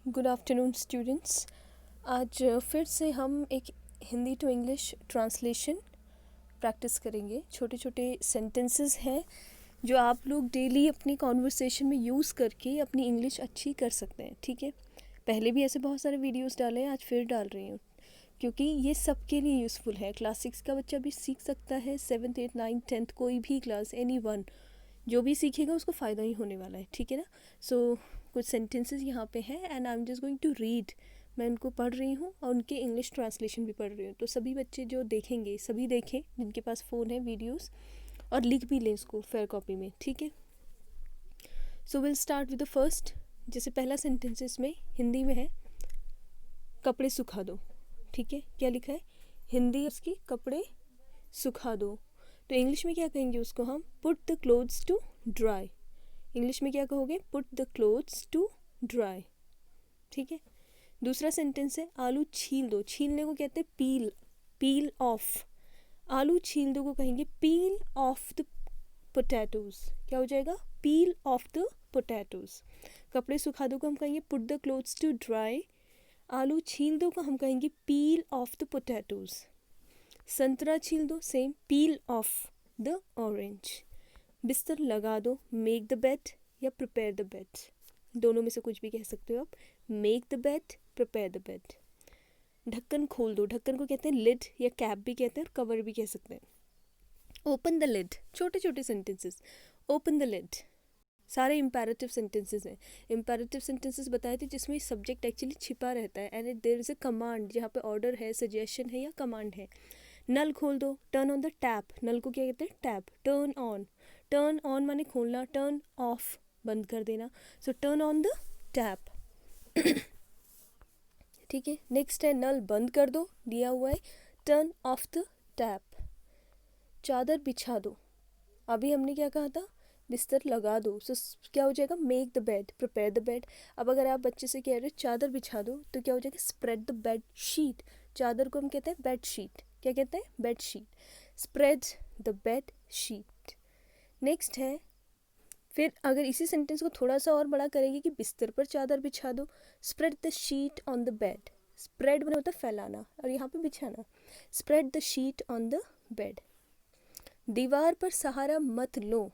Good afternoon students. आज फिर से हम एक Hindi to English translation practice करेंगे। छोटे छोटे सेंटेंसेस हैं जो आप लोग डेली अपनी कॉन्वर्सेशन में यूज़ करके अपनी इंग्लिश अच्छी कर सकते हैं। ठीक है, पहले भी ऐसे बहुत सारे वीडियोस डाले हैं, आज फिर डाल रही हूँ क्योंकि ये सबके लिए यूज़फुल है। क्लास 6 का बच्चा भी सीख सकता है, 7th 8th 9th 10th कोई भी क्लास, एनी वन जो भी सीखेगा उसको फ़ायदा ही होने वाला है। ठीक है ना। सो कुछ सेंटेंसेस यहाँ पे हैं and I am just going to read. मैं उनको पढ़ रही हूँ और उनके इंग्लिश ट्रांसलेशन भी पढ़ रही हूँ। तो सभी बच्चे जो देखेंगे सभी देखें जिनके पास फ़ोन है, वीडियोस, और लिख भी लें इसको फेयर कॉपी में। ठीक है। So will start with the first. जैसे पहला सेंटेंस इसमें हिंदी में है, कपड़े सुखा दो। ठीक है, क्या लिखा है हिंदी उसकी, कपड़े सुखा दो। तो इंग्लिश में क्या कहेंगे उसको हम, put the clothes to dry. English में क्या कहोगे, put the clothes to dry. ठीक है। दूसरा सेंटेंस है आलू छील दो। छीलने को कहते हैं पील, पील ऑफ। आलू छील दो को कहेंगे पील ऑफ द पोटैटोज। क्या हो जाएगा, पील ऑफ द पोटैटोज। कपड़े सुखा दो को हम कहेंगे put the clothes to dry. आलू छील दो को हम कहेंगे पील ऑफ द पोटैटोज। संतरा छील दो, same, peel of the orange. बिस्तर लगा दो, मेक द बेड या प्रिपेयर द बेड, दोनों में से कुछ भी कह सकते हो आप। Make the bed, prepare the bed. ढक्कन खोल दो, ढक्कन को कहते हैं लिड या कैप भी कहते हैं और कवर भी कह सकते हैं। ओपन द लिड, छोटे छोटे सेंटेंसेस, ओपन द लिड। सारे इम्पेरेटिव सेंटेंसेस हैं। इम्पेरेटिव सेंटेंसेस बताए थे जिसमें सब्जेक्ट एक्चुअली छिपा रहता है and there is a command, जहाँ पे ऑर्डर है, सजेशन है या कमांड है। नल खोल दो, टर्न ऑन द टैप। नल को क्या कहते हैं, tap. Turn on, turn on माने खोलना, टर्न ऑफ बंद कर देना। सो टर्न ऑन द टैप। ठीक है। नेक्स्ट है नल बंद कर दो, दिया हुआ है, टर्न ऑफ द टैप। चादर बिछा दो, अभी हमने क्या कहा था, बिस्तर लगा दो। सो क्या हो जाएगा, make the bed, prepare the bed. अब अगर आप बच्चे से कह रहे हो चादर बिछा दो तो क्या हो जाएगा, स्प्रेड द बेड शीट। चादर को हम कहते हैं बेड शीट। क्या कहते हैं, bed sheet. Spread the bed sheet. Next है, फिर अगर इसी सेंटेंस को थोड़ा सा और बड़ा करेंगे कि बिस्तर पर चादर बिछा दो, spread the sheet on the bed. Spread बना होता है फैलाना और यहाँ पे बिछाना। Spread the sheet on the bed. दीवार पर सहारा मत लो।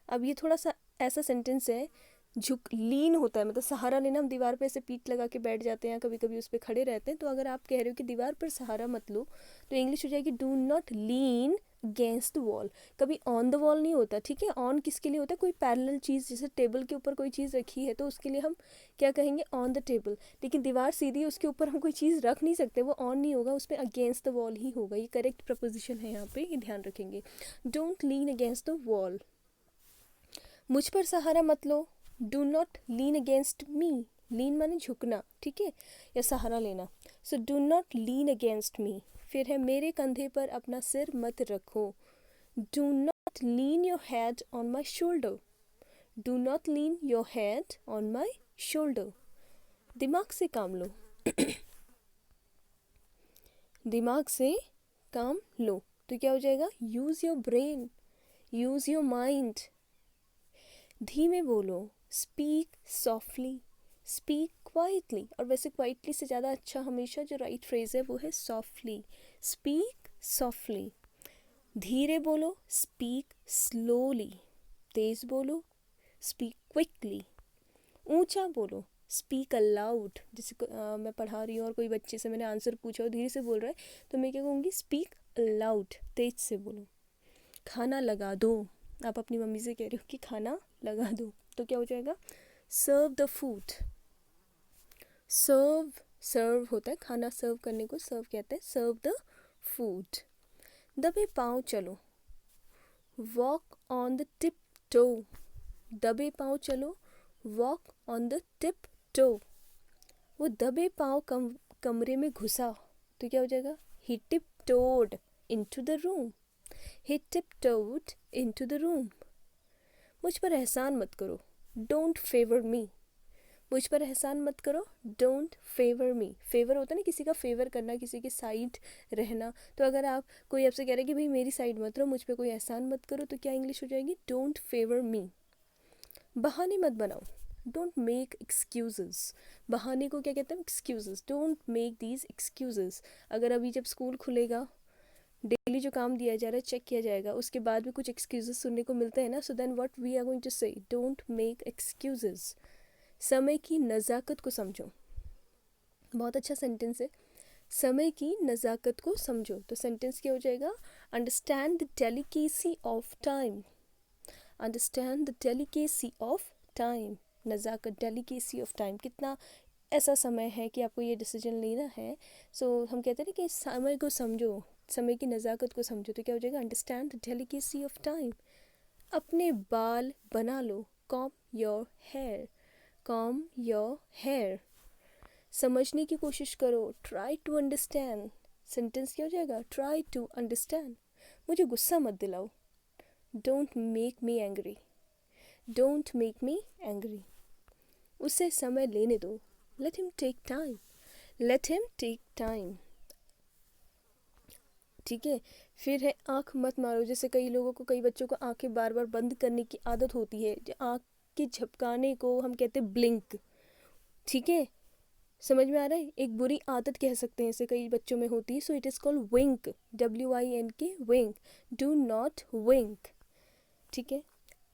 अब ये थोड़ा सा ऐसा सेंटेंस है, झुक लीन होता है, मतलब सहारा लेना, हम दीवार पे ऐसे पीठ लगा के बैठ जाते हैं, कभी कभी उस पर खड़े रहते हैं। तो अगर आप कह रहे हो कि दीवार पर सहारा मत लो तो इंग्लिश हो जाएगी do not lean against the wall. कभी ऑन द वॉल नहीं होता। ठीक है, ऑन किसके लिए होता है, कोई पैरेलल चीज़, जैसे टेबल के ऊपर कोई चीज़ रखी है तो उसके लिए हम क्या कहेंगे, ऑन द टेबल। लेकिन दीवार सीधी, उसके ऊपर हम कोई चीज़ रख नहीं सकते, वो ऑन नहीं होगा, उस पर अगेंस्ट द वॉल ही होगा। ये करेक्ट प्रपोजिशन है, यहाँ पे ये ध्यान रखेंगे। Don't lean against the wall. मुझ पर सहारा मत लो, do not lean against me. Lean माने झुकना, ठीक है, या सहारा लेना। So do not lean against me. फिर है मेरे कंधे पर अपना सिर मत रखो, do not lean your head on my shoulder. Do not lean your head on my shoulder. दिमाग से काम लो। दिमाग से काम लो तो क्या हो जाएगा, use your brain, use your mind. धीमे बोलो, स्पीक सॉफ्टली, स्पीक क्वाइटली। और वैसे क्वाइटली से ज़्यादा अच्छा हमेशा जो राइट फ्रेज है वो है सॉफ्टली, स्पीक सॉफ्टली। धीरे बोलो, स्पीक स्लोली। तेज बोलो, स्पीक क्विकली। ऊंचा बोलो, स्पीक अलाउड। जैसे मैं पढ़ा रही हूँ और कोई बच्चे से मैंने आंसर पूछा और धीरे से बोल रहा है तो मैं क्या कहूँगी, स्पीक अलाउड, तेज से बोलो। खाना लगा दो, आप अपनी मम्मी से कह रहे हो कि खाना लगा दो तो क्या हो जाएगा, सर्व द फूड। सर्व, सर्व होता है खाना सर्व करने को, सर्व कहते हैं, सर्व द फूड। दबे पाँव चलो, walk on the tiptoe. दबे पाँव चलो, walk on the tiptoe. वो दबे पाँव कमरे में घुसा तो क्या हो जाएगा, he tiptoed into the room. He tiptoed into the room. मुझ पर एहसान मत करो, don't favor me. मुझ पर एहसान मत करो, don't favor me. फेवर होता है ना, किसी का फेवर करना, किसी के साइड रहना। तो अगर आप, कोई आपसे कह रहे हैं कि भाई मेरी साइड मत रहो, मुझ पर कोई एहसान मत करो, तो क्या इंग्लिश हो जाएगी, don't favor me. बहाने मत बनाओ, डोंट मेक एक्सक्यूजेस। बहाने को क्या कहते हैं? Excuses. Don't make these excuses. अगर अभी जब स्कूल खुलेगा, डेली जो काम दिया जा रहा है चेक किया जाएगा, उसके बाद भी कुछ एक्सक्यूजेस सुनने को मिलते हैं ना, so then what we are going to say, don't make excuses. समय की नज़ाकत को समझो। बहुत अच्छा सेंटेंस है, समय की नज़ाकत को समझो। तो सेंटेंस क्या हो जाएगा? Understand the delicacy of time. Understand the delicacy of time. नज़ाकत, डेलिकेसी ऑफ टाइम, कितना ऐसा समय है कि आपको ये डिसीजन लेना है। सो हम कहते हैं ना कि समय को समझो, समय की नज़ाकत को समझो। तो क्या हो जाएगा? Understand the delicacy of time. अपने बाल बना लो। Comb your hair. Comb your hair. समझने की कोशिश करो। Try to understand. सेंटेंस क्या हो जाएगा? Try to understand. मुझे गुस्सा मत दिलाओ। Don't make me angry. Don't make me angry. उसे समय लेने दो। Let him take time. Let him take time. ठीक है। फिर है आँख मत मारो। जैसे कई लोगों को, कई बच्चों को आंखें बार बार बंद करने की आदत होती है। आँख के झपकाने को हम कहते हैं ब्लिंक। ठीक है, समझ में आ रहा है? एक बुरी आदत कह सकते हैं, इसे कई बच्चों में होती है। So it is called wink. WINK, wink. Do not wink. ठीक है।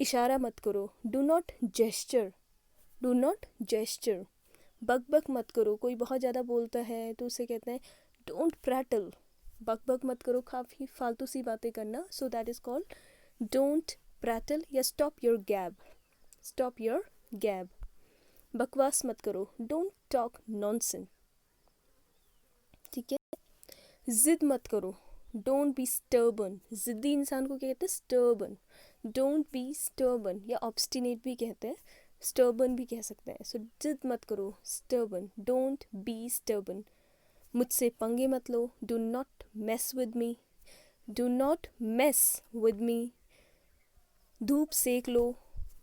इशारा मत करो। Do not gesture. Do not gesture. बक बक मत करो। कोई बहुत ज़्यादा बोलता है तो उसे कहते हैं डोंट प्रैटल। बक बक मत करो, काफ़ी फालतू सी बातें करना। So that is called don't prattle या stop your gab. Stop your gab. बकवास मत करो। Don't talk nonsense. ठीक है। जिद मत करो। Don't be stubborn. जिद्दी इंसान को क्या कहते हैं? स्टर्बन। डोंट बी स्टर्बन, या ऑब्स्टिनेट भी कहते हैं, स्टर्बन भी कह सकते हैं। सो जिद मत करो, स्टर्बन। Don't be stubborn. मुझसे पंगे मत लो। Do not mess with me. Do not mess with me. धूप सेक लो।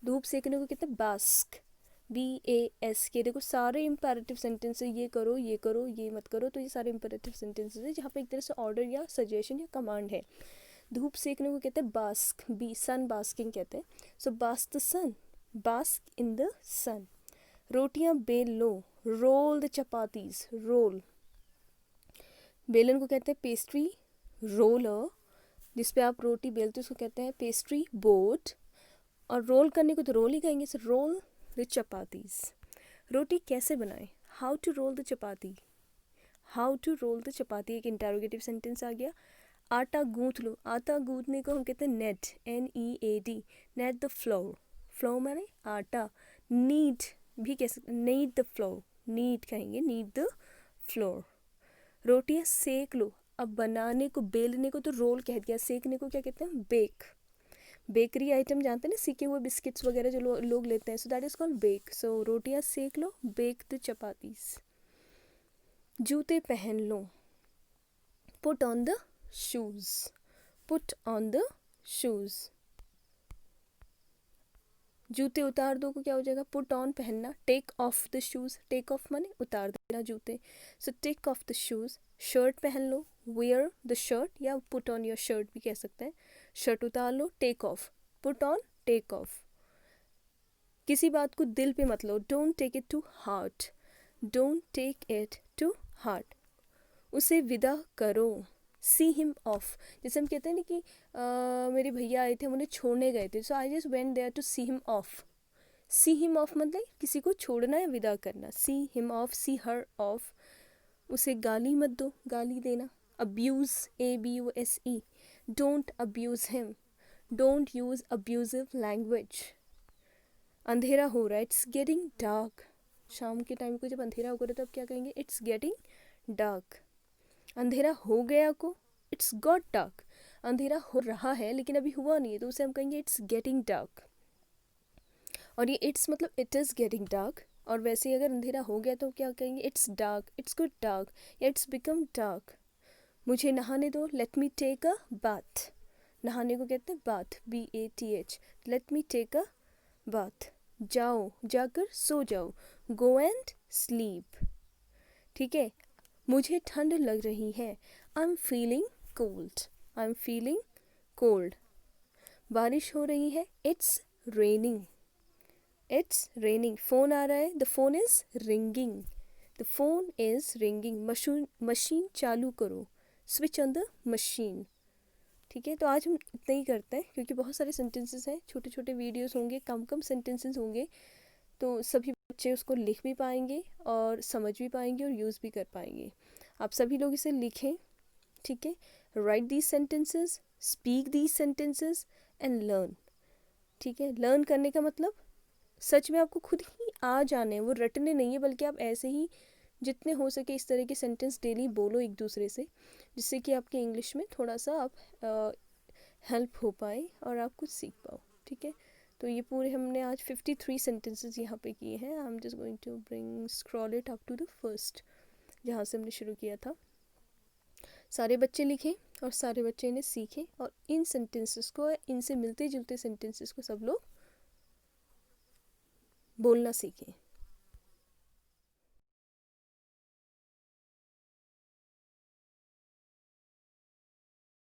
धूप सेकने को कहते हैं बास्क। BASK। देखो सारे इंपेरेटिव सेंटेंस है, ये करो, ये करो, ये मत करो। तो ये सारे इंपेरेटिव सेंटेंसेस है जहाँ पे एक तरह से ऑर्डर या सजेशन या कमांड है। धूप सेकने को कहते हैं बास्क। सन बास्किंग कहते हैं। So bask the sun. Bask in the sun. रोटियां बेल लो। Roll the chapatis. रोल। बेलन को कहते हैं पेस्ट्री रोलर। जिस पे आप रोटी बेलते हो उसको कहते हैं पेस्ट्री बोर्ड। और रोल करने को तो रोल ही कहेंगे। So roll the chapatis. रोटी कैसे बनाएं? How to roll the chapati. How to roll the chapati एक इंटरोगेटिव सेंटेंस आ गया। आटा गूंथ लो। आटा गूंथने को हम कहते हैं net. NEAD। Net the floor. Floor माने आटा। नीड भी कह सकते, नीड द फ्लोर। नीड कहेंगे, नीड द फ्लोर। रोटियां सेक लो। अब बनाने को, बेलने को तो रोल कह दिया, सेकने को क्या कहते हैं? बेक। बेकरी आइटम जानते हैं ना, सीखे हुए बिस्किट्स वगैरह जो लोग लेते हैं। So that is called bake. So रोटियां सेक लो। Bake the chapatis. जूते पहन लो। Put on the shoes. Put on the shoes. जूते उतार दो को क्या हो जाएगा? पुट ऑन पहनना। Take off the shoes. Take off माने उतार देना जूते। So take off the shoes. Shirt पहन लो। वेयर द शर्ट, या पुट ऑन योर शर्ट भी कह सकते हैं। शर्ट उतार लो। Take off. Put on, take off. किसी बात को दिल पे मत लो। Don't take it to heart. Don't take it to heart. उसे विदा करो। See him off. जैसे हम कहते हैं ना कि मेरे भैया आए थे, हम उन्हें छोड़ने गए थे। So I just went there to see him off. See him off मतलब किसी को छोड़ना या विदा करना। See him off, see her off. उसे गाली मत दो। गाली देना। Abuse, ABUSE। Don't abuse him. Don't use abusive language. अंधेरा हो रहा है। It's getting dark. शाम के टाइम को जब अंधेरा होगा तब क्या कहेंगे? It's getting dark. अंधेरा हो गया को इट्स गॉट डार्क। अंधेरा हो रहा है लेकिन अभी हुआ नहीं है तो उसे हम कहेंगे इट्स गेटिंग डार्क। और ये इट्स मतलब इट इज़ गेटिंग डार्क। और वैसे ही अगर अंधेरा हो गया तो क्या कहेंगे? It's dark, it's good dark, या इट्स बिकम डार्क। मुझे नहाने दो। Let me take a bath. नहाने को कहते हैं bath. BATH। Let me take a bath. जाओ, जाकर सो जाओ। Go and sleep. ठीक है। मुझे ठंड लग रही है। I am feeling cold. I am feeling cold. बारिश हो रही है। It's raining. It's raining, phone आ रहा है, the phone is ringing, the phone is ringing, machine चालू करो, स्विच ऑन द मशीन। ठीक है, तो आज हम इतना ही करते हैं क्योंकि बहुत सारे सेंटेंसेस हैं, छोटे छोटे वीडियोस होंगे, कम कम सेंटेंसेस होंगे, तो सभी बच्चे उसको लिख भी पाएंगे और समझ भी पाएंगे और यूज़ भी कर पाएंगे। आप सभी लोग इसे लिखें, ठीक है, right these sentences, speak these sentences and learn. ठीक है, लर्न करने का मतलब सच में आपको खुद ही आ जाने, वो रटने नहीं है, बल्कि आप ऐसे ही जितने हो सके इस तरह के सेंटेंस डेली बोलो एक दूसरे से, जिससे कि आपके इंग्लिश में थोड़ा सा आप हेल्प हो पाए और आप कुछ सीख पाओ। ठीक है, तो ये पूरे हमने आज 53 सेंटेंसेस यहाँ पे किए हैं। I am just going to bring scroll it up to the first, जहाँ से हमने शुरू किया था। सारे बच्चे लिखें और सारे बच्चे इन्हें सीखें और इन सेंटेंसेस को, इनसे मिलते जुलते सेंटेंसेस को सब लोग बोलना सीखें।